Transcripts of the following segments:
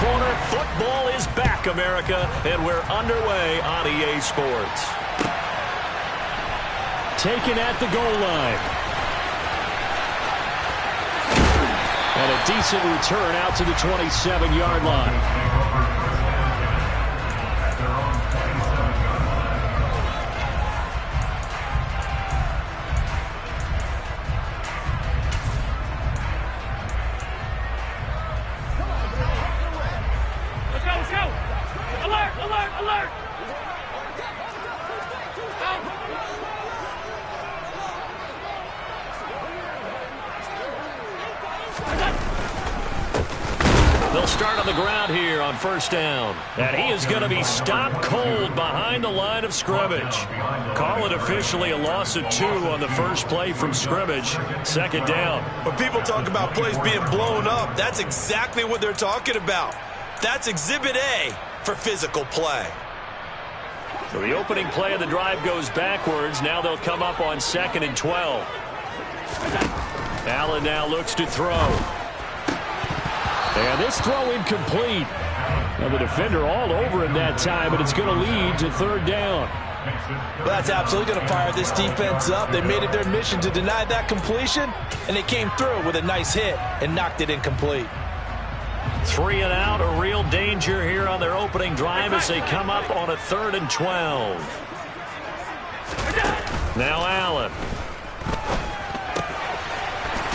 corner. Football is back, America, and we're underway on EA Sports. Taken at the goal line. And a decent return out to the 27-yard line. They'll start on the ground here on first down. And he is going to be stopped cold behind the line of scrimmage. Call it officially a loss of 2 on the first play from scrimmage. Second down. When people talk about plays being blown up, that's exactly what they're talking about. That's Exhibit A for physical play. So the opening play of the drive goes backwards. Now they'll come up on 2nd and 12. Allen now looks to throw. And this throw incomplete. And the defender all over him that time, but it's going to lead to third down. Well, that's absolutely going to fire this defense up. They made it their mission to deny that completion, and they came through with a nice hit and knocked it incomplete. 3 and out, a real danger here on their opening drive as they come up on a 3rd and 12. Now Allen.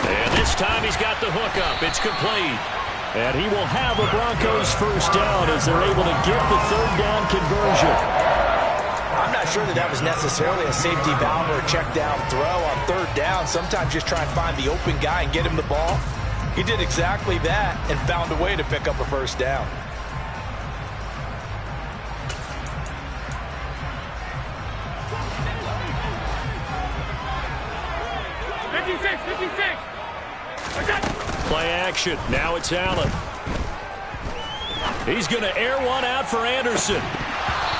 And this time he's got the hook up. It's complete. And he will have a Broncos first down as they're able to get the third down conversion. I'm not sure that was necessarily a safety valve or a check down throw on third down. Sometimes just try and find the open guy and get him the ball. He did exactly that and found a way to pick up a first down. Play action. Now it's Allen. He's going to air one out for Anderson.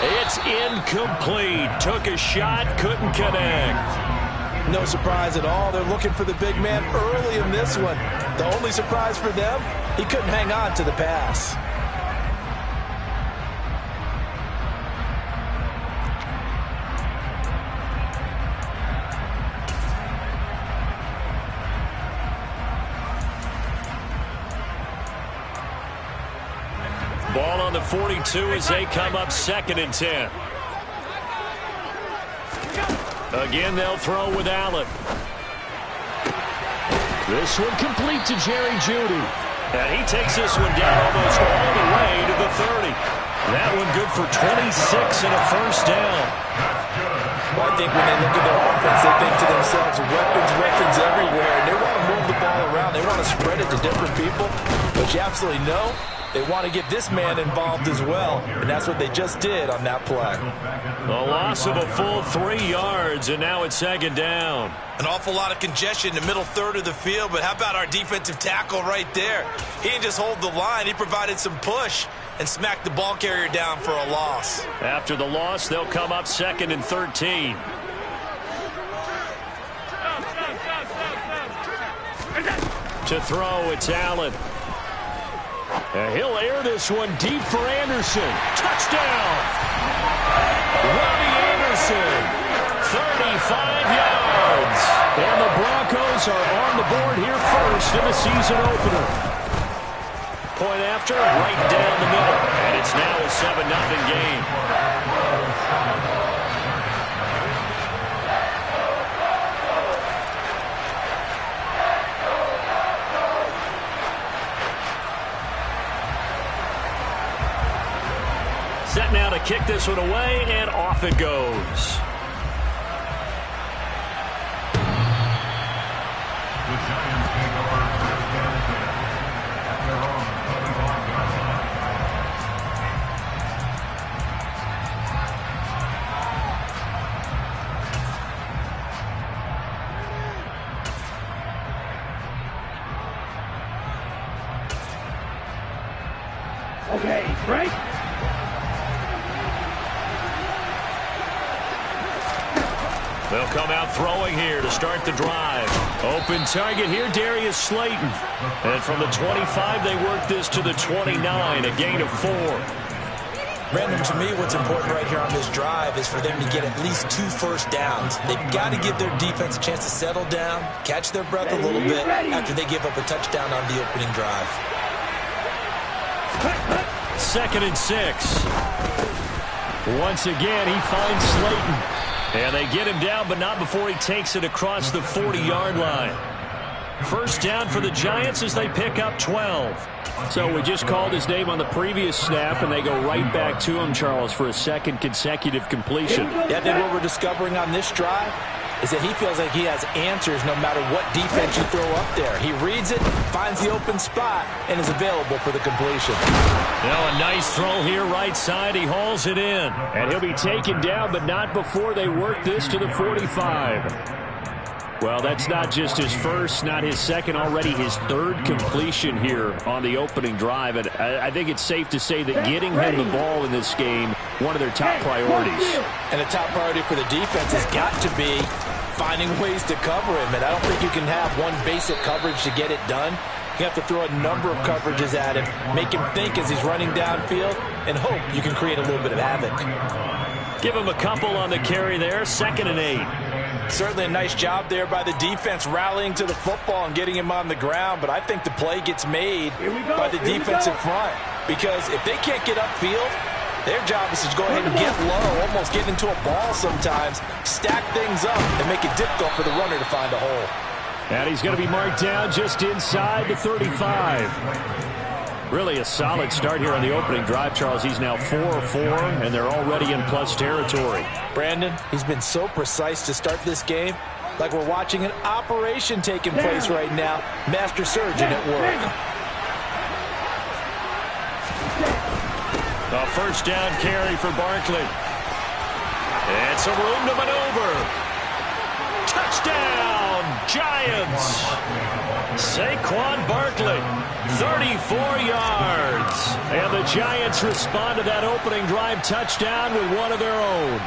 It's incomplete. Took a shot, couldn't connect. No surprise at all. They're looking for the big man early in this one. The only surprise for them, he couldn't hang on to the pass. Ball on the 42 as they come up 2nd and 10. Again, they'll throw with Allen. This one complete to Jerry Jeudy. And he takes this one down almost all the way to the 30. That one good for 26 and a first down. Well, I think when they look at their offense, they think to themselves, weapons everywhere. And they want to move the ball around. They want to spread it to different people. But you absolutely know they want to get this man involved as well. And that's what they just did on that play. A loss of a full 3 yards, and now it's 2nd down. An awful lot of congestion in the middle third of the field, but how about our defensive tackle right there? He didn't just hold the line. He provided some push and smacked the ball carrier down for a loss. After the loss, they'll come up 2nd and 13. To throw, it's Allen. And he'll air this one deep for Anderson. Touchdown! Robbie Anderson, 35 yards. And the Broncos are on the board here first in the season opener. Point after, right down the middle. And it's now a 7-0 game. Set now to kick this one away, and off it goes. Okay, break. They'll come out throwing here to start the drive. Open target here, Darius Slayton. And from the 25, they work this to the 29, a gain of 4. Brandon, to me, what's important right here on this drive is for them to get at least 2 first downs. They've got to give their defense a chance to settle down, catch their breath a little bit after they give up a touchdown on the opening drive. 2nd and 6. Once again, he finds Slayton. And they get him down, but not before he takes it across the 40-yard line. First down for the Giants as they pick up 12. So we just called his name on the previous snap, and they go right back to him, Charles, for a second consecutive completion. Yeah, I think what we're discovering on this drive is that he feels like he has answers no matter what defense you throw up there. He reads it, finds the open spot, and is available for the completion. Now a nice throw here right side. He hauls it in. And he'll be taken down, but not before they work this to the 45. Well, that's not just his first, not his second, already his 3rd completion here on the opening drive. And I think it's safe to say that getting him the ball in this game, one of their top priorities. And the top priority for the defense has got to be finding ways to cover him. And I don't think you can have one basic coverage to get it done. You have to throw a number of coverages at him, make him think as he's running downfield, and hope you can create a little bit of havoc. Give him a couple on the carry there. 2nd and 8. Certainly a nice job there by the defense rallying to the football and getting him on the ground, but I think the play gets made by the defensive front, because if they can't get upfield, their job is to go ahead and get low, almost get into a ball sometimes, stack things up, and make it difficult for the runner to find a hole. And he's going to be marked down just inside the 35. Really a solid start here on the opening drive, Charles. He's now 4 of 4, and they're already in plus territory. Brandon, he's been so precise to start this game, like we're watching an operation taking place right now. Master surgeon at work. A first down carry for Barkley. It's a room to maneuver. Touchdown, Giants. Saquon Barkley, 34 yards. And the Giants respond to that opening drive touchdown with one of their own.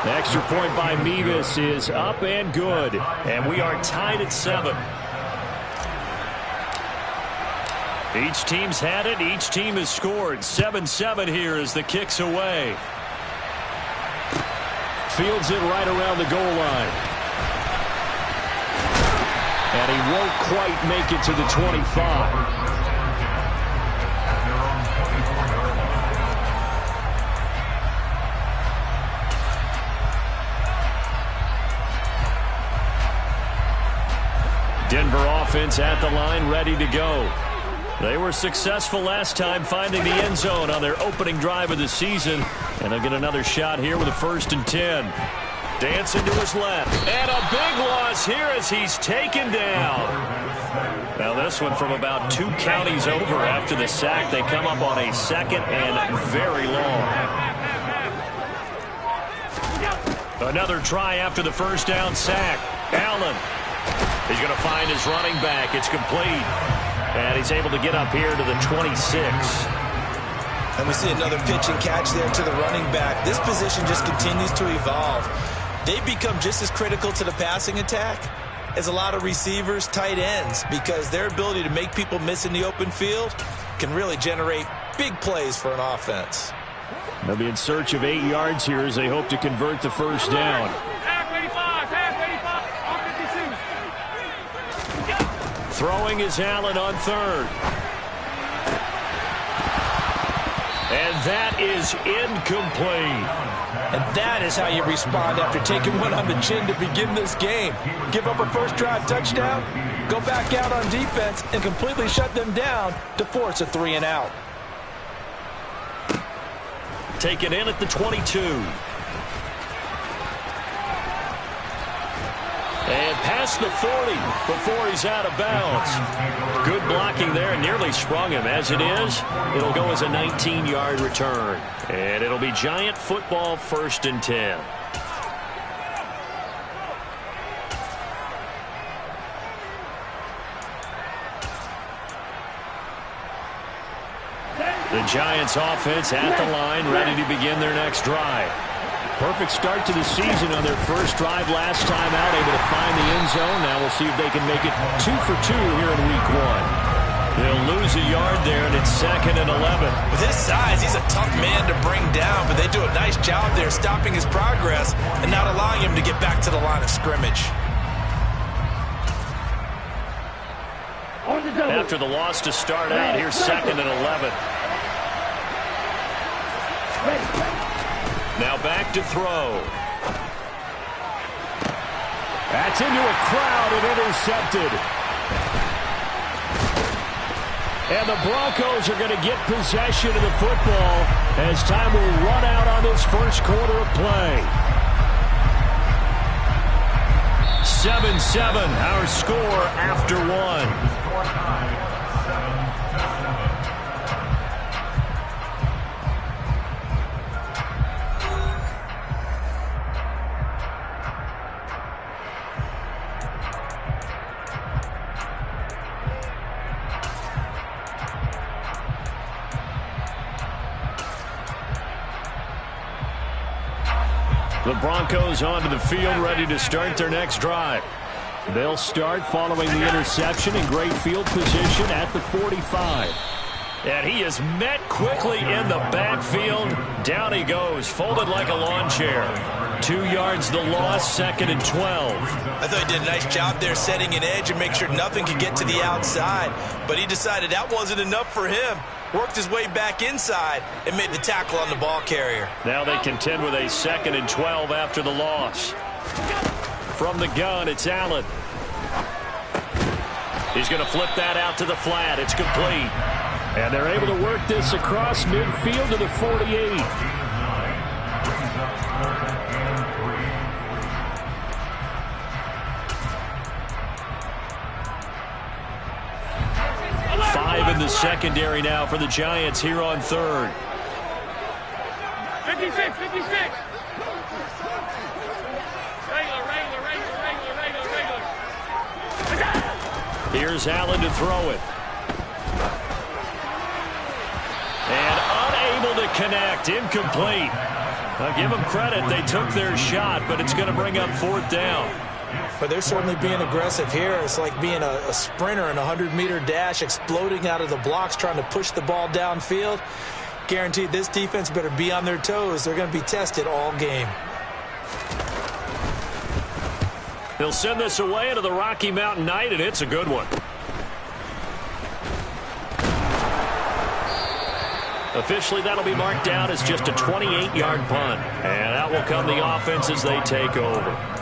The extra point by Mevis is up and good. And we are tied at 7. Each team's had it. Each team has scored. 7-7 here as the kick's away. Fields it right around the goal line. And he won't quite make it to the 25. Denver offense at the line, ready to go. They were successful last time finding the end zone on their opening drive of the season. And they'll get another shot here with a 1st and 10. Dancing to his left. And a big loss here as he's taken down. Now this one from about 2 counties over after the sack. They come up on a 2nd and very long. Another try after the first down sack. Allen. He's going to find his running back. It's complete. And he's able to get up here to the 26. And we see another pitch and catch there to the running back. This position just continues to evolve. They become just as critical to the passing attack as a lot of receivers, tight ends, because their ability to make people miss in the open field can really generate big plays for an offense. They'll be in search of 8 yards here as they hope to convert the first down. Throwing is Allen on 3rd. And that is incomplete. And that is how you respond after taking one on the chin to begin this game. Give up a first drive touchdown, go back out on defense, and completely shut them down to force a 3 and out. Taken in at the 22. And past the 40 before he's out of bounds. Good blocking there and nearly sprung him. As it is, it'll go as a 19-yard return. And it'll be Giant football, 1st and 10. The Giants offense at the line, ready to begin their next drive. Perfect start to the season on their first drive last time out, able to find the end zone. Now we'll see if they can make it 2 for 2 here in week 1. They'll lose a yard there, and it's 2nd and 11. With his size, he's a tough man to bring down, but they do a nice job there stopping his progress and not allowing him to get back to the line of scrimmage. After the loss to start out, here's 2nd and 11. Now back to throw. That's into a crowd and intercepted. And the Broncos are going to get possession of the football as time will run out on this first quarter of play. 7-7, our score after 1. The Broncos onto the field, ready to start their next drive. They'll start following the interception in great field position at the 45. And he is met quickly in the backfield. Down he goes, folded like a lawn chair. 2 yards the loss, 2nd and 12. I thought he did a nice job there setting an edge and make sure nothing could get to the outside. But he decided that wasn't enough for him. Worked his way back inside and made the tackle on the ball carrier. Now they contend with a 2nd and 12 after the loss. From the gun, it's Allen. He's going to flip that out to the flat. It's complete. And they're able to work this across midfield to the 48. Five in the secondary now for the Giants here on 3rd. 56. Regular. Here's Allen to throw it. And unable to connect. Incomplete. I'll give them credit. They took their shot, but it's going to bring up 4th down. But they're certainly being aggressive here. It's like being a sprinter in a 100-meter dash, exploding out of the blocks, trying to push the ball downfield. Guaranteed this defense better be on their toes. They're going to be tested all game. They'll send this away into the Rocky Mountain Night, and it's a good one. Officially, that'll be marked down as just a 28-yard punt. And out will come the offense as they take over.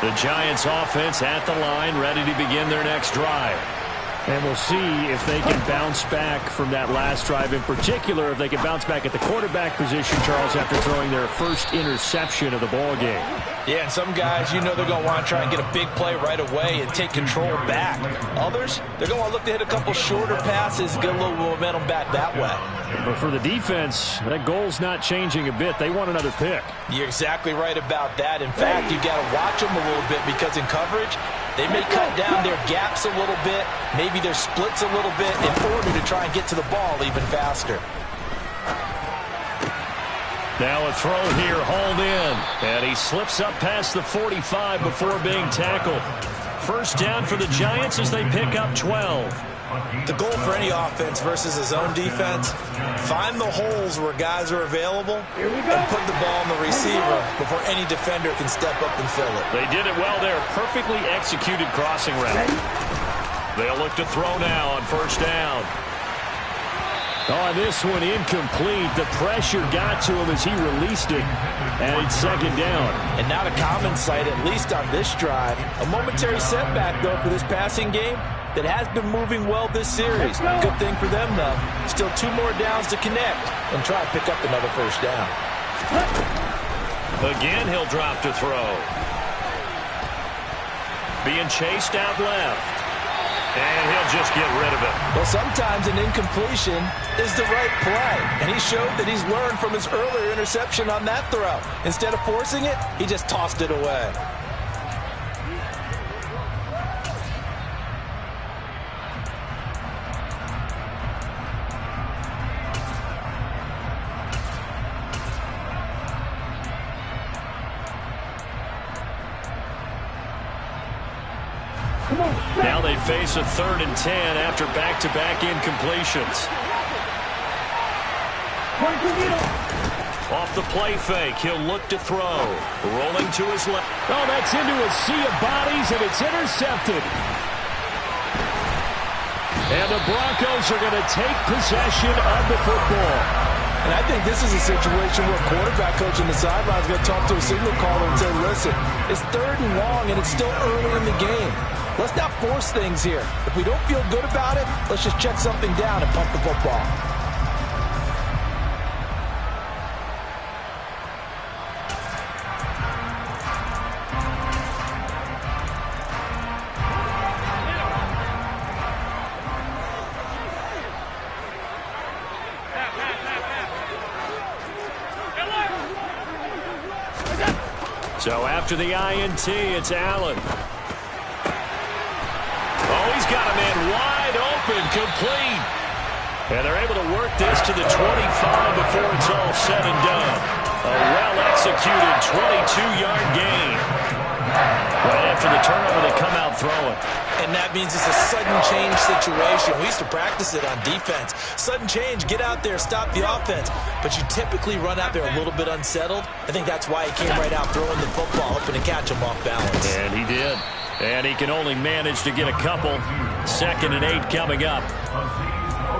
The Giants offense at the line, ready to begin their next drive. And we'll see if they can bounce back from that last drive. In particular, if they can bounce back at the quarterback position, Charles, after throwing their first interception of the ball game. Yeah, and some guys, you know they're going to want to try and get a big play right away and take control back. Others, they're going to want to look to hit a couple shorter passes, get a little momentum back that way. But for the defense, that goal's not changing a bit. They want another pick. You're exactly right about that. In fact, you've got to watch them a little bit because in coverage, they may cut down their gaps a little bit, maybe their splits a little bit in order to try and get to the ball even faster. Now a throw here, hauled in. And he slips up past the 45 before being tackled. First down for the Giants as they pick up 12. The goal for any offense versus a zone defense, find the holes where guys are available and put the ball on the receiver before any defender can step up and fill it. They did it well there. Perfectly executed crossing route. They'll look to throw now on first down. Oh, this one incomplete. The pressure got to him as he released it. And it's second down. And not a common sight, at least on this drive. A momentary setback, though, for this passing game that has been moving well this series. Good thing for them, though. Still 2 more downs to connect and try to pick up another first down. Again, he'll drop to throw. being chased out left. And he'll just get rid of it. Well, sometimes an incompletion is the right play. And he showed that he's learned from his earlier interception on that throw. Instead of forcing it, he just tossed it away. Now they face a 3rd and 10 after back-to-back incompletions. Off the play fake, he'll look to throw. Rolling to his left. Oh, that's into a sea of bodies, and it's intercepted. And the Broncos are going to take possession of the football. And I think this is a situation where quarterback coach on the sideline is going to talk to a signal caller and say, listen, it's 3rd and long, and it's still early in the game. Let's not force things here. If we don't feel good about it, let's just check something down and pump the football. So after the INT, it's Allen. Oh, he's got a man wide open, complete. And they're able to work this to the 25 before it's all said and done. A well-executed 22-yard gain. Right after the turnover, they come out throwing. And that means it's a sudden change situation. We used to practice it on defense. Sudden change, get out there, stop the offense. But you typically run out there a little bit unsettled. I think that's why he came right out throwing the football, hoping to catch him off balance. And he did. And he can only manage to get a couple. 2nd and 8 coming up.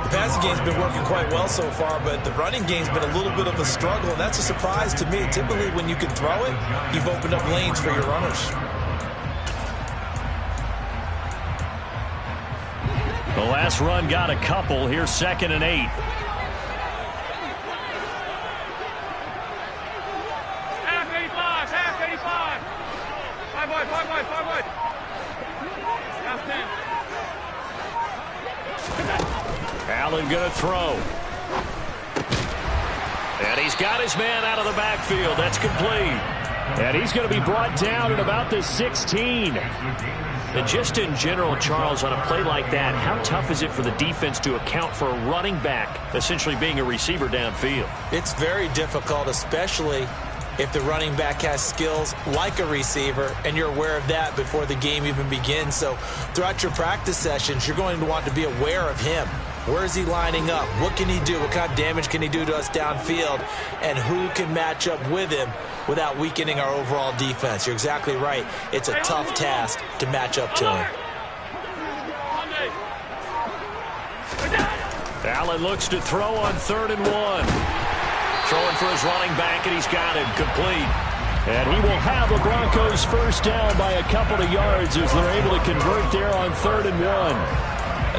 The passing game's been working quite well so far, but the running game's been a little bit of a struggle, and that's a surprise to me. Typically, when you can throw it, you've opened up lanes for your runners. The last run got a couple. Here's 2nd and 8. Half 85, half 85. 5 wide, 5 wide, 5 wide. Half 10. Allen going to throw. And he's got his man out of the backfield. That's complete. And he's going to be brought down at about the 16. And just in general, Charles, on a play like that, how tough is it for the defense to account for a running back essentially being a receiver downfield? It's very difficult, especially if the running back has skills like a receiver, and you're aware of that before the game even begins. So throughout your practice sessions, you're going to want to be aware of him. Where is he lining up? What can he do? What kind of damage can he do to us downfield? And who can match up with him without weakening our overall defense? You're exactly right. It's a tough task to match up to him. Allen looks to throw on 3rd and 1. Throwing for his running back, and he's got him complete. And he will have the Broncos first down by a couple of yards as they're able to convert there on 3rd and 1.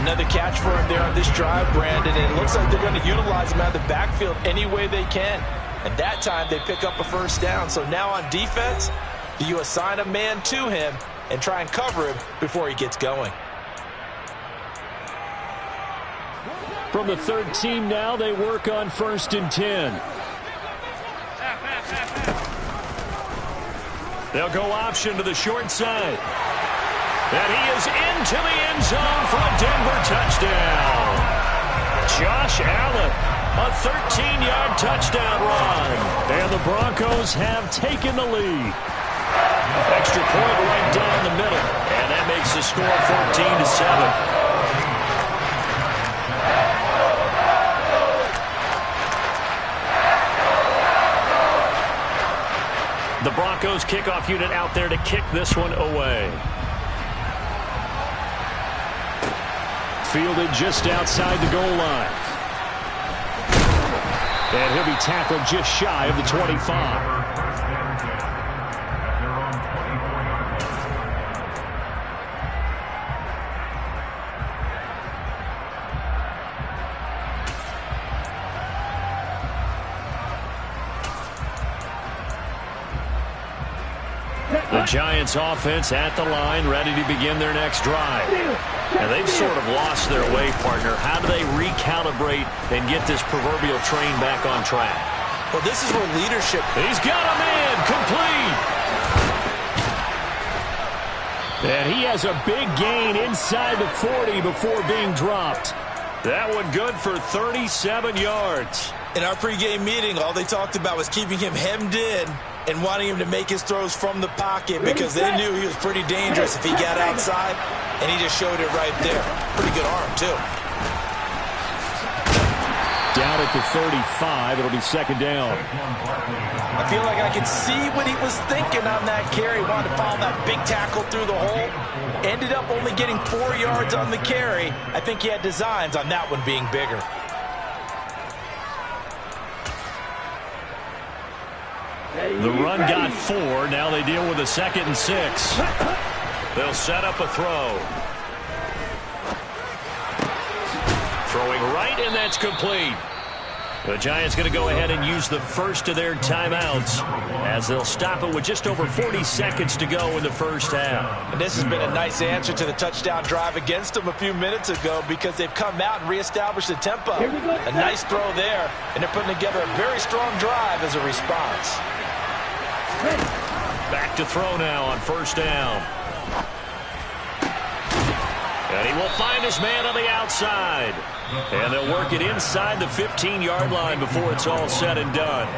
Another catch for him there on this drive, Brandon, and it looks like they're going to utilize him out of the backfield any way they can. And that time they pick up a first down. So now on defense, do you assign a man to him and try and cover him before he gets going? From the 13 now, they work on 1st and 10. They'll go option to the short side. And he is into the end zone for a Denver touchdown. Josh Allen, a 13-yard touchdown run. And the Broncos have taken the lead. Extra point right down the middle. And that makes the score 14-7. The Broncos kickoff unit out there to kick this one away. Fielded just outside the goal line. And he'll be tackled just shy of the 25. The Giants offense at the line, ready to begin their next drive. And they've sort of lost their way, partner. How do they recalibrate and get this proverbial train back on track? Well, this is where leadership... He's got a man complete. And he has a big gain inside the 40 before being dropped. That one good for 37 yards. In our pregame meeting, all they talked about was keeping him hemmed in and wanting him to make his throws from the pocket because they knew he was pretty dangerous if he got outside, and he just showed it right there. Pretty good arm, too. Down at the 35, it'll be second down. I feel like I could see what he was thinking on that carry. Wanted to follow that big tackle through the hole. Ended up only getting 4 yards on the carry. I think he had designs on that one being bigger. The run got 4. Now they deal with a 2nd and 6. They'll set up a throw. Throwing right, and that's complete. The Giants going to go ahead and use the first of their timeouts as they'll stop it with just over 40 seconds to go in the first half. And this has been a nice answer to the touchdown drive against them a few minutes ago because they've come out and reestablished the tempo. A nice throw there, and they're putting together a very strong drive as a response. Back to throw now on first down. And he will find his man on the outside. And they'll work it inside the 15-yard line before it's all said and done.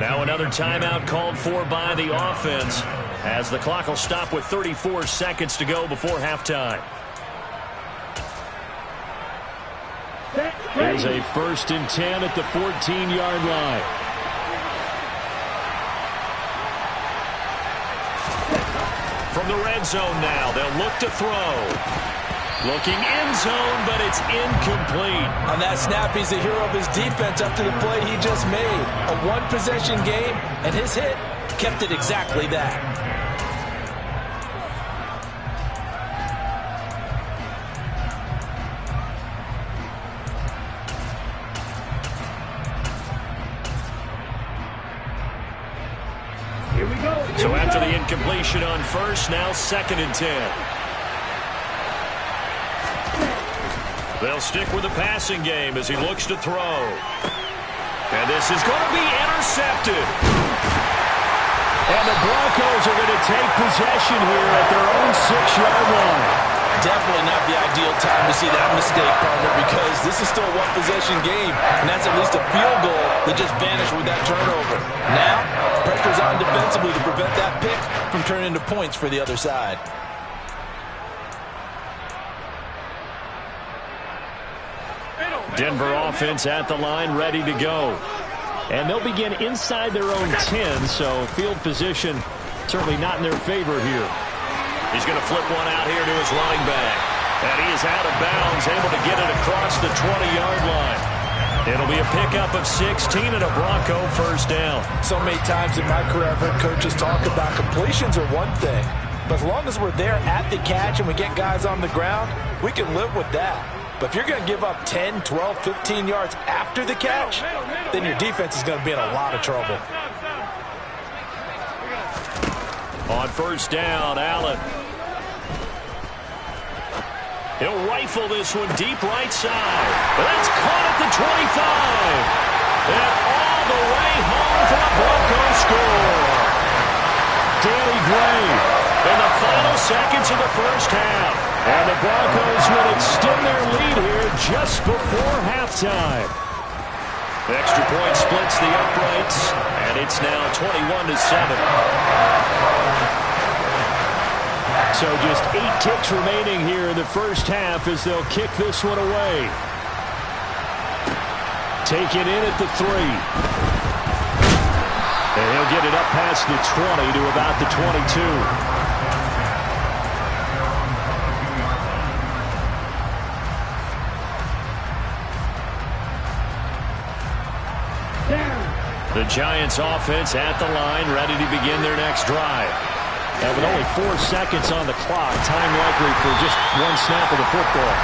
Now another timeout called for by the offense as the clock will stop with 34 seconds to go before halftime. There's a 1st and 10 at the 14-yard line. From the red zone now, they'll look to throw. Looking end zone, but it's incomplete. On that snap, he's the hero of his defense up to the play he just made. A one-possession game, and his hit kept it exactly that. Here we go. So after the incompletion on first, now 2nd and 10. They'll stick with the passing game as he looks to throw. And this is going to be intercepted. And the Broncos are going to take possession here at their own 6-yard line. Definitely not the ideal time to see that mistake, partner, because this is still a one-possession game, and that's at least a field goal that just vanished with that turnover. Now, pressure's on defensively to prevent that pick from turning into points for the other side. Denver offense at the line, ready to go. And they'll begin inside their own 10, so field position certainly not in their favor here. He's going to flip one out here to his running back. And he is out of bounds, able to get it across the 20-yard line. It'll be a pickup of 16 and a Bronco first down. So many times in my career I've heard coaches talk about completions are one thing, but as long as we're there at the catch and we get guys on the ground, we can live with that. But if you're going to give up 10, 12, 15 yards after the catch, then your defense is going to be in a lot of trouble. On first down, Allen. He'll rifle this one deep right side. That's caught at the 25. And all the way home for a Broncos score. Danny Gray in the final seconds of the first half. And the Broncos will extend their lead here just before halftime. Extra point splits the uprights, and it's now 21-7. So just 8 ticks remaining here in the first half as they'll kick this one away. Taken in at the 3. And he'll get it up past the 20 to about the 22. The Giants offense at the line, ready to begin their next drive. And with only 4 seconds on the clock, time likely for just one snap of the football.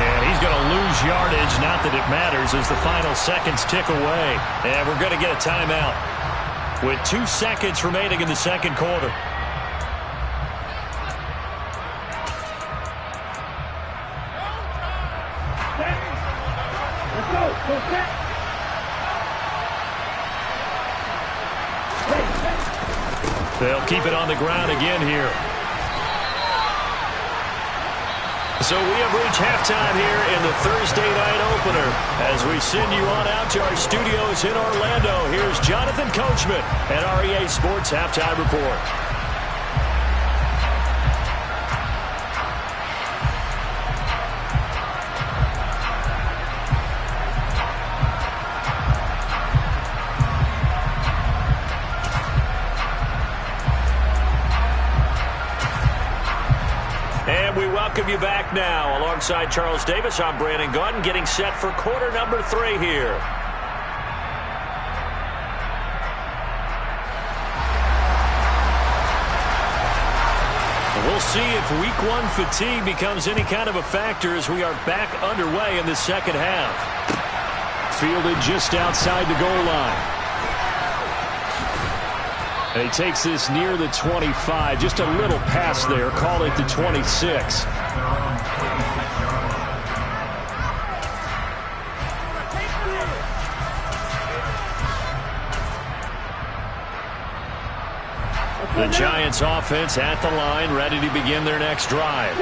And he's going to lose yardage, not that it matters, as the final seconds tick away. And we're going to get a timeout with 2 seconds remaining in the second quarter. They'll keep it on the ground again here. So we have reached halftime here in the Thursday night opener. As we send you on out to our studios in Orlando, here's Jonathan Coachman at REA Sports Halftime Report. Welcome you back now. Alongside Charles Davis, I'm Brandon Gaudin, getting set for quarter number 3 here. We'll see if week 1 fatigue becomes any kind of a factor as we are back underway in the second half. Fielded just outside the goal line. And he takes this near the 25. Just a little pass there. Call it the 26. The Giants offense at the line, ready to begin their next drive.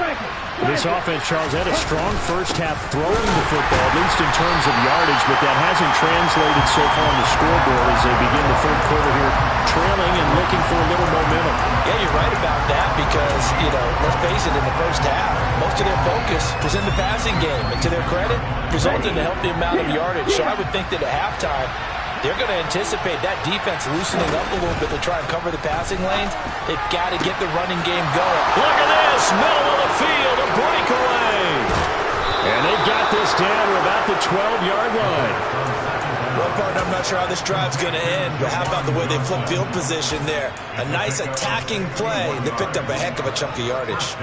This offense, Charles, had a strong first half throwing the football, at least in terms of yardage, but that hasn't translated so far on the scoreboard as they begin the third quarter here, trailing and looking for a little momentum. Yeah, you're right about that because, let's face it, in the first half, most of their focus was in the passing game. And to their credit, resulted in a healthy amount of yardage. So I would think that at halftime, they're going to anticipate that defense loosening up a little bit to try and cover the passing lanes. They've got to get the running game going. Look at this, middle of the field, a breakaway. And they've got this down to about the 12-yard line. Well, partner, I'm not sure how this drive's going to end, but how about the way they flip field position there? A nice attacking play. They picked up a heck of a chunk of yardage.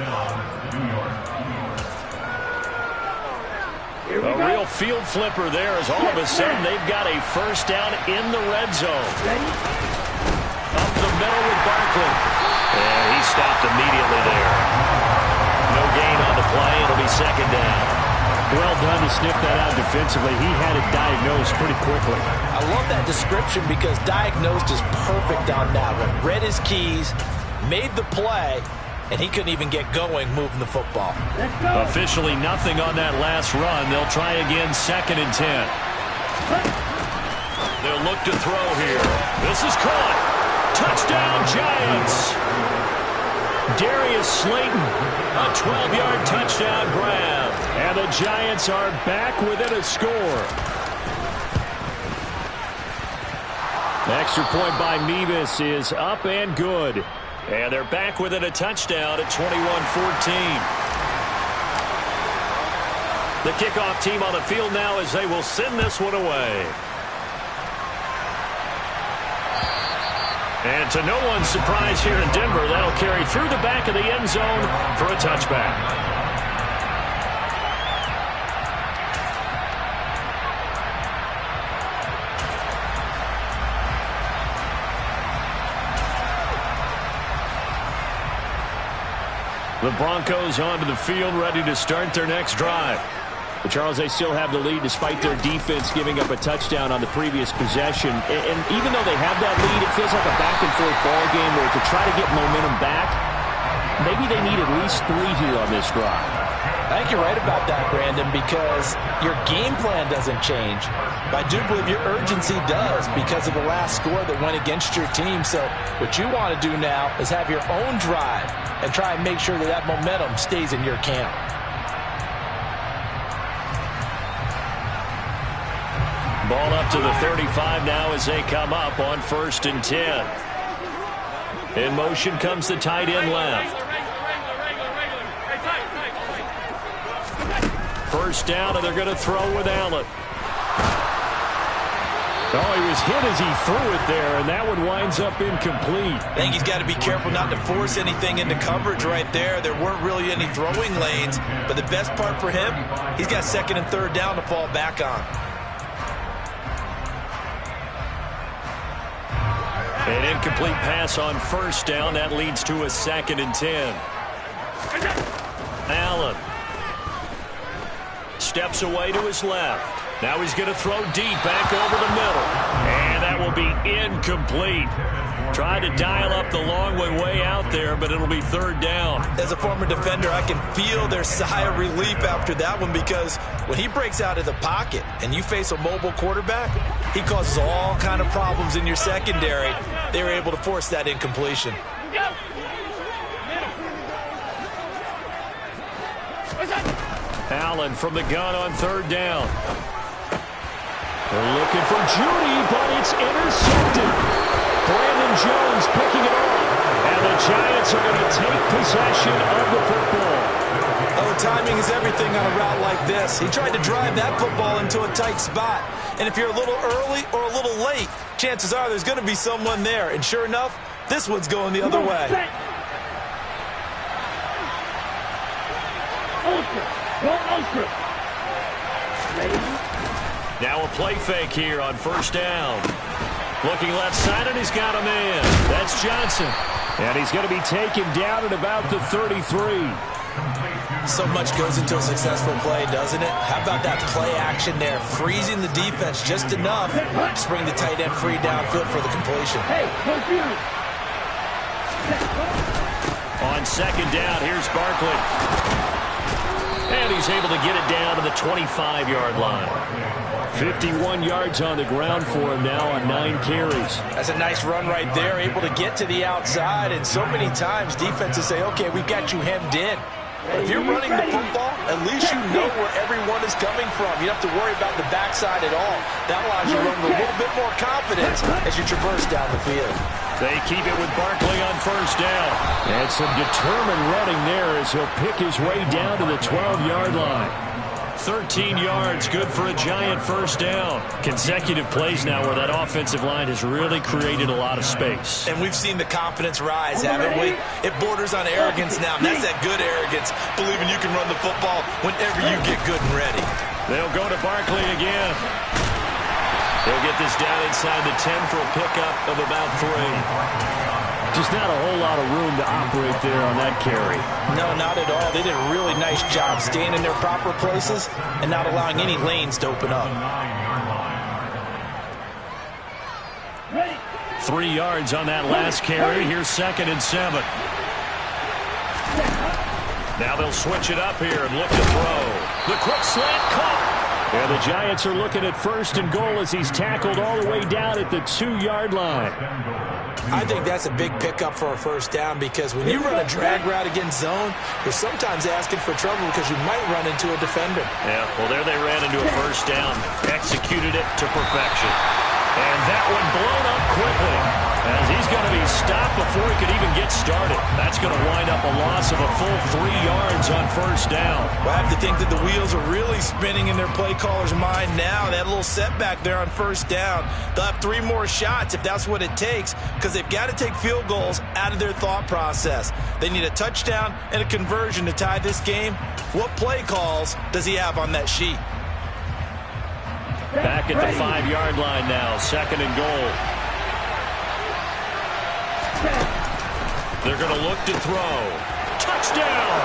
A real field flipper there as all of a sudden they've got a first down in the red zone. Up the middle with Barkley. And he stopped immediately there. No gain on the play. It'll be second down. Well done to sniff that out defensively. He had it diagnosed pretty quickly. I love that description because diagnosed is perfect on that one. Read his keys, made the play, and he couldn't even get going moving the football. Officially nothing on that last run. They'll try again, 2nd and 10. They'll look to throw here. This is caught. Touchdown, Giants. Darius Slayton, a 12-yard touchdown grab. And the Giants are back within a score. The extra point by Mevis is up and good. And they're back within a touchdown at 21-14. The kickoff team on the field now as they will send this one away. And to no one's surprise here in Denver, that'll carry through the back of the end zone for a touchback. The Broncos onto the field, ready to start their next drive. But Charles, they still have the lead despite their defense giving up a touchdown on the previous possession. And even though they have that lead, it feels like a back-and-forth ball game where to try to get momentum back, maybe they need at least 3 here on this drive. I think you're right about that, Brandon, because your game plan doesn't change. But I do believe your urgency does because of the last score that went against your team. So what you want to do now is have your own drive and try and make sure that that momentum stays in your camp. Ball up to the 35 now as they come up on 1st and 10. In motion comes the tight end left. First down, and they're going to throw with Allen. Oh, he was hit as he threw it there, and that one winds up incomplete. I think he's got to be careful not to force anything into coverage right there. There weren't really any throwing lanes, but the best part for him, he's got 2nd and 3rd down to fall back on. An incomplete pass on 1st down. That leads to a 2nd and 10. Allen. steps away to his left. Now he's going to throw deep back over the middle. And that will be incomplete. Tried to dial up the long way out there, but it'll be third down. As a former defender, I can feel their sigh of relief after that one, because when he breaks out of the pocket and you face a mobile quarterback, he causes all kind of problems in your secondary. They were able to force that incompletion. Allen from the gun on third down. They're looking for Judy, but it's intercepted. Brandon Jones picking it off. And the Giants are going to take possession of the football. Oh, timing is everything on a route like this. He tried to drive that football into a tight spot. And if you're a little early or a little late, chances are there's going to be someone there. And sure enough, this one's going the other way. Now a play fake here on first down. Looking left side, and he's got a man. That's Johnson. And he's going to be taken down at about the 33. So much goes into a successful play, doesn't it? How about that play action there? Freezing the defense just enough to bring the tight end free downfield for the completion. On second down, here's Barkley. And he's able to get it down to the 25-yard line. 51 yards on the ground for him now on 9 carries. That's a nice run right there, able to get to the outside. And so many times defenses say, okay, we've got you hemmed in. But if you're running the football, at least you know where everyone is coming from. You don't have to worry about the backside at all. That allows you to run with a little bit more confidence as you traverse down the field. They keep it with Barkley on first down. And some determined running there as he'll pick his way down to the 12-yard line. 13 yards, good for a Giant first down. Consecutive plays now where that offensive line has really created a lot of space. And we've seen the confidence rise, haven't we? It borders on arrogance now. That's that good arrogance, believing you can run the football whenever you get good and ready. They'll go to Barkley again. They'll get this down inside the 10 for a pickup of about 3. Just not a whole lot of room to operate there on that carry. No, not at all. They did a really nice job staying in their proper places and not allowing any lanes to open up. 3 yards on that last carry. Here's 2nd and 7. Now they'll switch it up here and look to throw. The quick slant caught. And the Giants are looking at 1st and goal as he's tackled all the way down at the 2-yard line. I think that's a big pickup for a first down, because when you run a drag route against zone, you're sometimes asking for trouble because you might run into a defender. Yeah, well, there they ran into a first down, executed it to perfection. And that one blown up quickly as he's going to be stopped before he could even get started. That's going to wind up a loss of a full 3 yards on first down. Well, I have to think that the wheels are really spinning in their play caller's mind now. That little setback there on first down. They'll have 3 more shots if that's what it takes, because they've got to take field goals out of their thought process. They need a touchdown and a conversion to tie this game. What play calls does he have on that sheet? Back at the 5-yard line now, 2nd and goal. They're going to look to throw. Touchdown!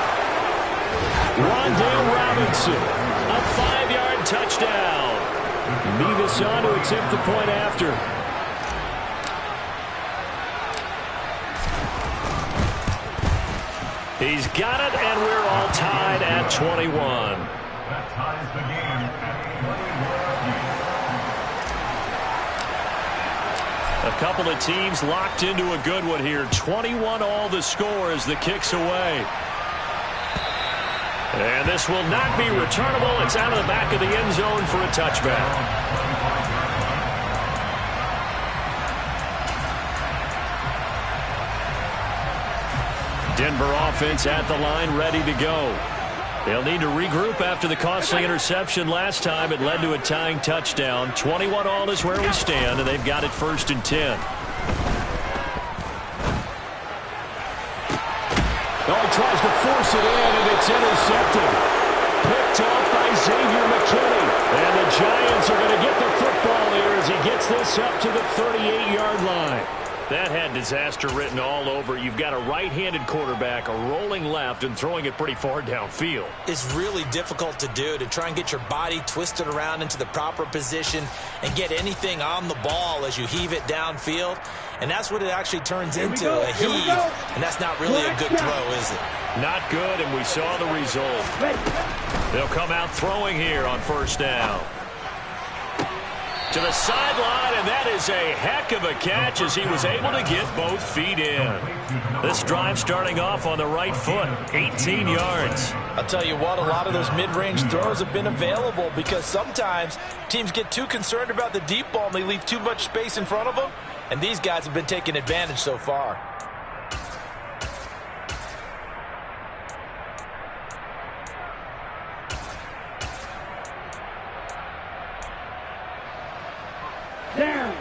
Rondale Robinson. A 5-yard touchdown. Nevis on to attempt the point after. He's got it, and we're all tied at 21. That ties the game at 21. A couple of teams locked into a good one here. 21 all the score as the kick's away. And this will not be returnable. It's out of the back of the end zone for a touchback. Denver offense at the line, ready to go. They'll need to regroup after the costly interception last time. It led to a tying touchdown. 21 all is where we stand, and they've got it 1st and 10. Oh, he tries to force it in, and it's intercepted. Picked off by Xavier McKinney. And the Giants are going to get the football here as he gets this up to the 38-yard line. That had disaster written all over. You've got a right-handed quarterback, a rolling left, and throwing it pretty far downfield. It's really difficult to do, to try and get your body twisted around into the proper position and get anything on the ball as you heave it downfield. And that's what it actually turns into, a heave. And that's not really a good throw, is it? Not good, and we saw the result. They'll come out throwing here on first down. To the sideline, and that is a heck of a catch as he was able to get both feet in. This drive starting off on the right foot, 18 yards. I'll tell you what, a lot of those mid-range throws have been available because sometimes teams get too concerned about the deep ball and they leave too much space in front of them, and these guys have been taking advantage so far. Down.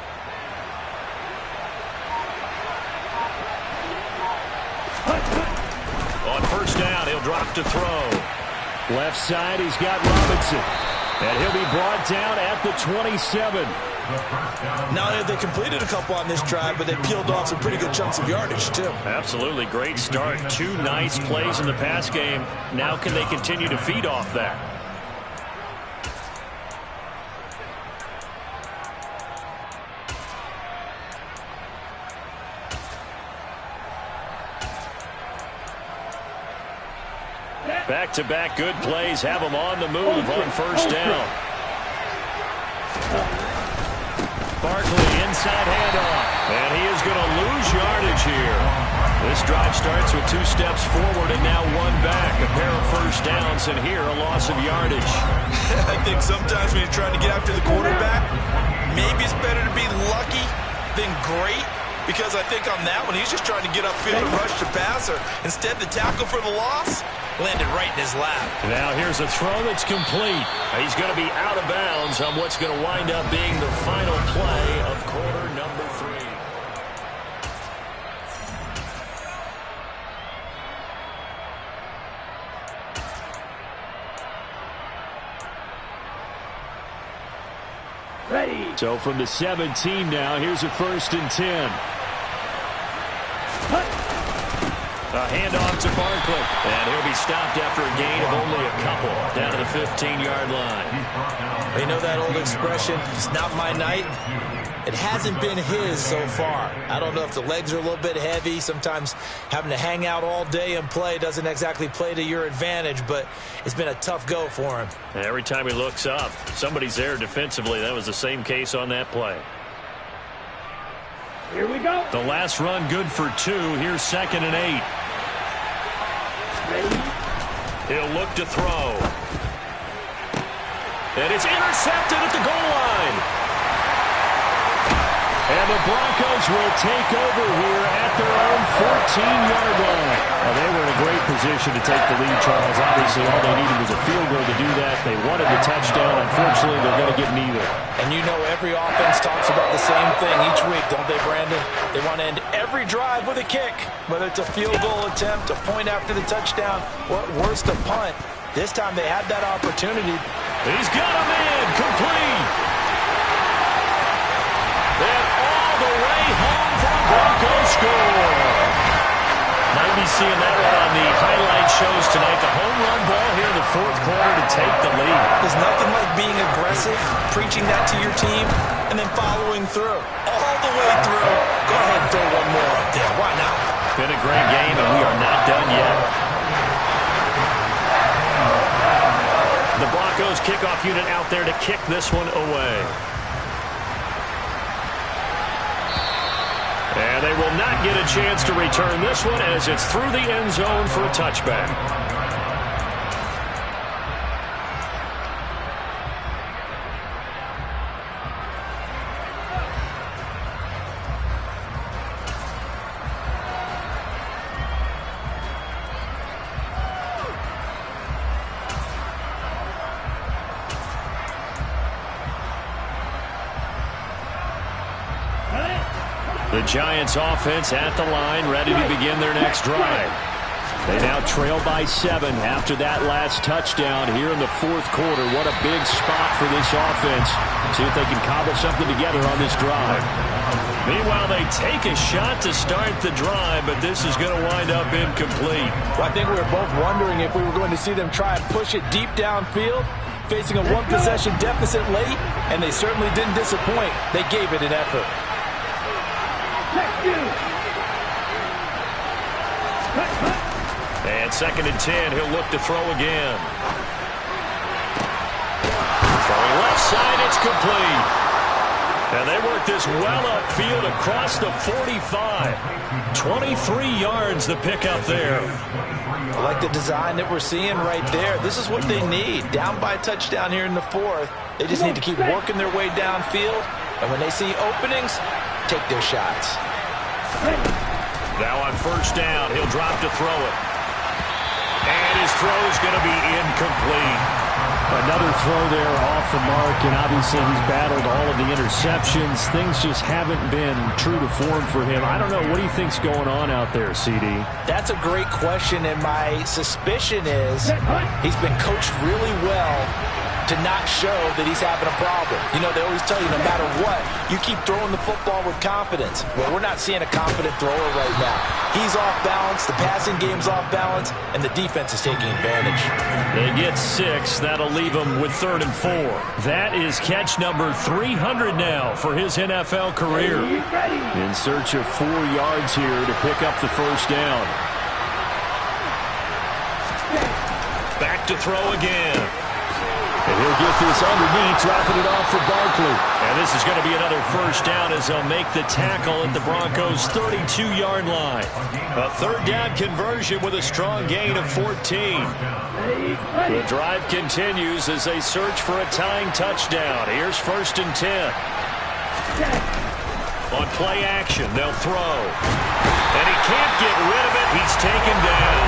On first down, he'll drop to throw. Left side, he's got Robinson. And he'll be brought down at the 27. Not only they completed a couple on this drive, but they peeled off some pretty good chunks of yardage, too. Absolutely great start. 2 nice plays in the pass game. Now can they continue to feed off that? Back-to-back good plays have them on the move on first down. Barkley inside handoff, and he is going to lose yardage here. This drive starts with 2 steps forward and now 1 back. A pair of first downs, and here a loss of yardage. I think sometimes when you're trying to get after the quarterback, maybe it's better to be lucky than great. Because I think on that one, he's just trying to get upfield and rush the passer. Instead, the tackle for the loss landed right in his lap. Now here's a throw that's complete. He's going to be out of bounds on what's going to wind up being the final play of quarter number 3. Ready. So from the 17 now, here's a 1st and 10. A handoff to Barkley, and he'll be stopped after a gain of only a couple down to the 15-yard line. You know that old expression, it's not my night? It hasn't been his so far. I don't know if the legs are a little bit heavy. Sometimes having to hang out all day and play doesn't exactly play to your advantage, but it's been a tough go for him. And every time he looks up, somebody's there defensively. That was the same case on that play. Here we go. The last run good for 2. Here's 2nd and 8. Ready. He'll look to throw. And it's intercepted at the goal line. And the Broncos will take over here at their own 14-yard line. Well, they were in a great position to take the lead, Charles. Obviously, all they needed was a field goal to do that. They wanted the touchdown. Unfortunately, they're going to get neither. And you know every offense talks about the same thing each week, don't they, Brandon? They want to end every drive with a kick, whether it's a field goal attempt, a point after the touchdown, or at worst, a punt. This time they had that opportunity. He's got him in. Complete. And all the way home for the Broncos score. Might be seeing that one on the highlight shows tonight. The home run ball here in the 4th quarter to take the lead. There's nothing like being aggressive, preaching that to your team, and then following through. All the way through. Go ahead and throw one more up there. Why not? Been a great game, and we are not done yet. The Broncos kickoff unit out there to kick this one away. And they will not get a chance to return this one as it's through the end zone for a touchback. The Giants offense at the line, ready to begin their next drive. They now trail by 7 after that last touchdown here in the fourth quarter. What a big spot for this offense. See if they can cobble something together on this drive. Meanwhile, they take a shot to start the drive, but this is going to wind up incomplete. Well, I think we were both wondering if we were going to see them try and push it deep downfield, facing a one-possession deficit late, and they certainly didn't disappoint. They gave it an effort. And 2nd and 10, he'll look to throw again. Throwing left side, it's complete. And they work this well upfield across the 45. 23 yards the pickup there. I like the design that we're seeing right there. This is what they need. Down by a touchdown here in the fourth. They just need to keep working their way downfield. And when they see openings, take their shots. Now on 1st down, he'll drop to throw it. And his throw is going to be incomplete. Another throw there off the mark, and obviously he's battled all of the interceptions. Things just haven't been true to form for him. I don't know. What do you think's going on out there, CD? That's a great question, and my suspicion is he's been coached really well to not show that he's having a problem. You know, they always tell you no matter what, you keep throwing the football with confidence. Well, we're not seeing a confident thrower right now. He's off balance, the passing game's off balance, and the defense is taking advantage. They get 6. That'll leave them with 3rd and 4. That is catch number 300 now for his NFL career. In search of 4 yards here to pick up the 1st down. Back to throw again. And he'll get this underneath, dropping it off for Barkley. And this is going to be another 1st down as they'll make the tackle at the Broncos' 32-yard line. A 3rd down conversion with a strong gain of 14. The drive continues as they search for a tying touchdown. Here's 1st and 10. On play action, they'll throw. And he can't get rid of it. He's taken down.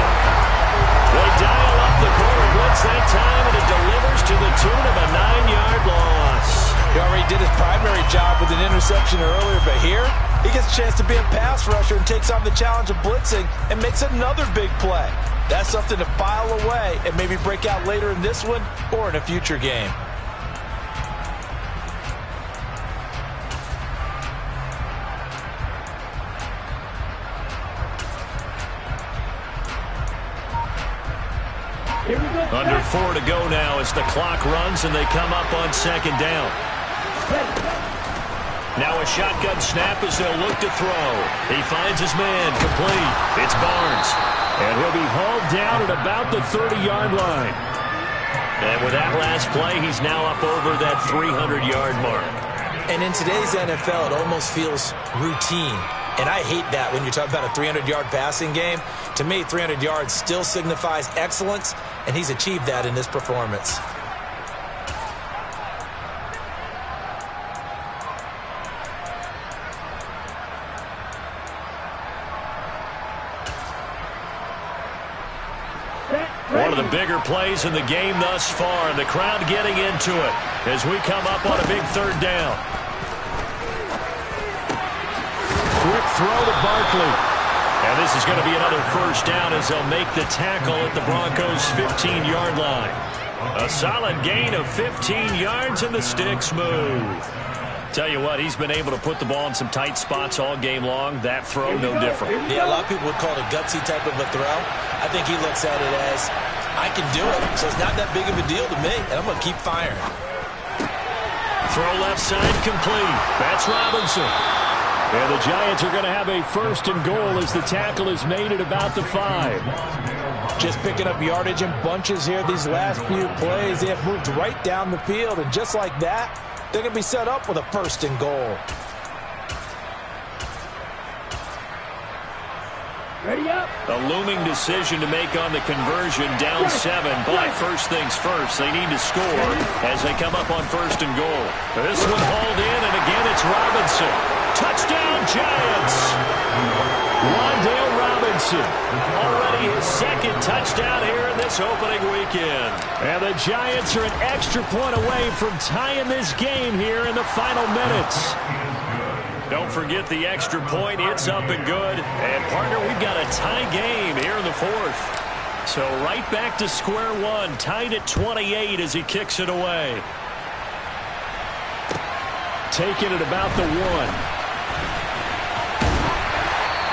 They dial up the corner blitz that time, and it delivers to the tune of a 9-yard loss. He already did his primary job with an interception earlier, but here he gets a chance to be a pass rusher and takes on the challenge of blitzing and makes another big play. That's something to file away and maybe break out later in this one or in a future game. Under 4 to go now as the clock runs and they come up on 2nd down. Now a shotgun snap as they'll look to throw. He finds his man, complete. It's Barnes. And he'll be hauled down at about the 30-yard line. And with that last play, he's now up over that 300-yard mark. And in today's NFL, it almost feels routine. And I hate that when you talk about a 300-yard passing game. To me, 300 yards still signifies excellence, and he's achieved that in this performance. One of the bigger plays in the game thus far, and the crowd getting into it as we come up on a big 3rd down. Quick throw to Barkley. And this is going to be another 1st down as they'll make the tackle at the Broncos' 15-yard line. A solid gain of 15 yards, and the sticks move. Tell you what, he's been able to put the ball in some tight spots all game long. That throw, no different. Yeah, a lot of people would call it a gutsy type of a throw. I think he looks at it as, I can do it, so it's not that big of a deal to me, and I'm going to keep firing. Throw left side complete. That's Robinson. And the Giants are going to have a 1st and goal as the tackle is made at about the 5. Just picking up yardage in bunches here these last few plays. They have moved right down the field, and just like that, they're going to be set up with a 1st and goal. Ready up. A looming decision to make on the conversion, down 7. But first things first, they need to score as they come up on 1st and goal. This one hauled in, and again it's Robinson. Touchdown, Giants! Wan'Dale Robinson, already his 2nd touchdown here in this opening weekend. And the Giants are an extra point away from tying this game here in the final minutes. Don't forget the extra point. It's up and good. And, partner, we've got a tie game here in the fourth. So right back to square one, tied at 28 as he kicks it away. Taking it about the 1.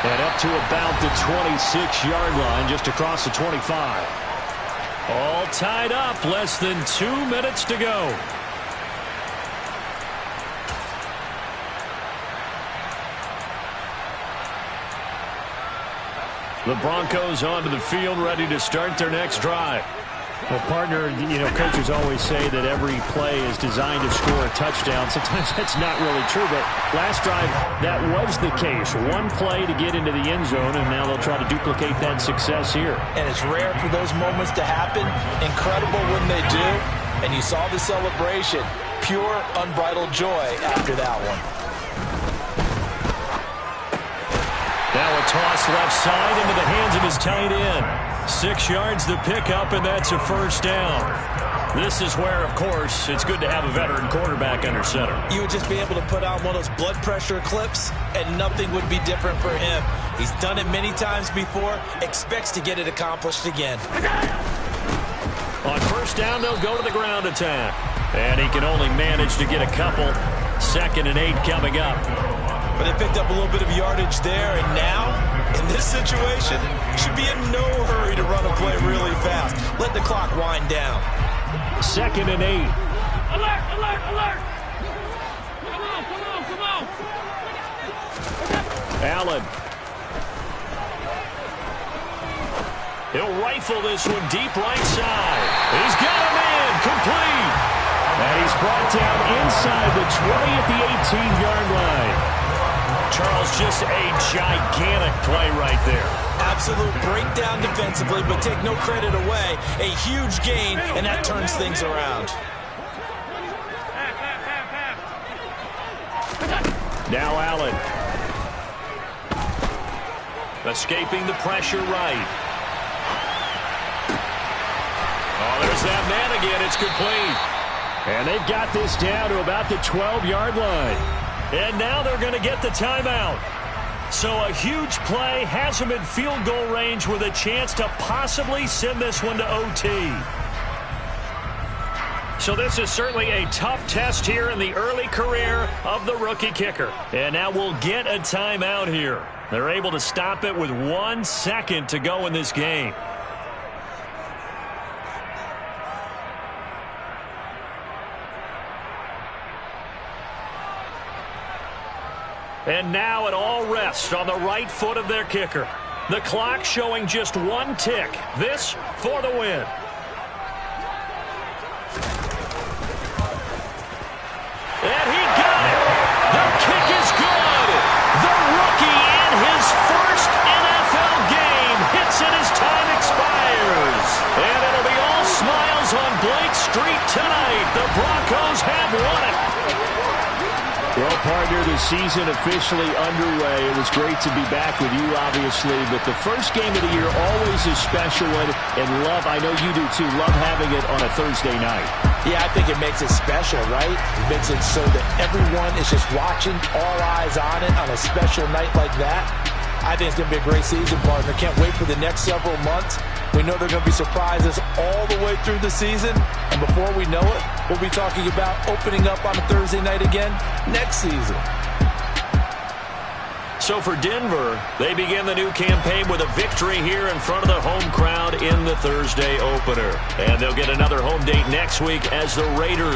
And up to about the 26-yard line, just across the 25. All tied up, less than 2 minutes to go. The Broncos onto the field, ready to start their next drive. Well, partner, coaches always say that every play is designed to score a touchdown. Sometimes that's not really true, but last drive, that was the case. One play to get into the end zone, and now they'll try to duplicate that success here. And it's rare for those moments to happen. Incredible when they do. And you saw the celebration. Pure, unbridled joy after that one. Now a toss left side into the hands of his tight end. 6 yards to pick up, and that's a first down. This is where, of course, it's good to have a veteran quarterback under center. You would just be able to put on one of those blood pressure clips, and nothing would be different for him. He's done it many times before, expects to get it accomplished again. On first down, they'll go to the ground attack. And he can only manage to get a couple. 2nd and 8 coming up. But they picked up a little bit of yardage there, and now, in this situation, should be in no hurry to run a play really fast. Let the clock wind down. 2nd and 8. Alert, alert, alert! Come on. Allen. He'll rifle this one deep right side. He's got a man complete. And he's brought down inside the 20 at the 18-yard line. Charles, just a gigantic play right there. Absolute breakdown defensively, but take no credit away. A huge gain, and that turns things around. Now Allen. Escaping the pressure right. Oh, there's that man again. It's complete. And they've got this down to about the 12-yard line. And now they're going to get the timeout. So a huge play has them in field goal range with a chance to possibly send this one to OT. So this is certainly a tough test here in the early career of the rookie kicker. And now we'll get a timeout here. They're able to stop it with 1 second to go in this game. And now it all rests on the right foot of their kicker. The clock showing just 1 tick. This for the win. And he got it. The kick is good. The rookie in his first NFL game hits it as time expires. And it'll be all smiles on Blake Street tonight. The Broncos have won it. Well, partner, the season officially underway. It was great to be back with you, obviously, but the first game of the year always a special one, and love, I know you do too, love having it on a Thursday night. Yeah, I think it makes it special, right? It makes it so that everyone is just watching, all eyes on it on a special night like that. I think it's going to be a great season, partner. Can't wait for the next several months. We know there are going to be surprises all the way through the season. And before we know it, we'll be talking about opening up on a Thursday night again next season. So for Denver, they begin the new campaign with a victory here in front of the home crowd in the Thursday opener. And they'll get another home date next week as the Raiders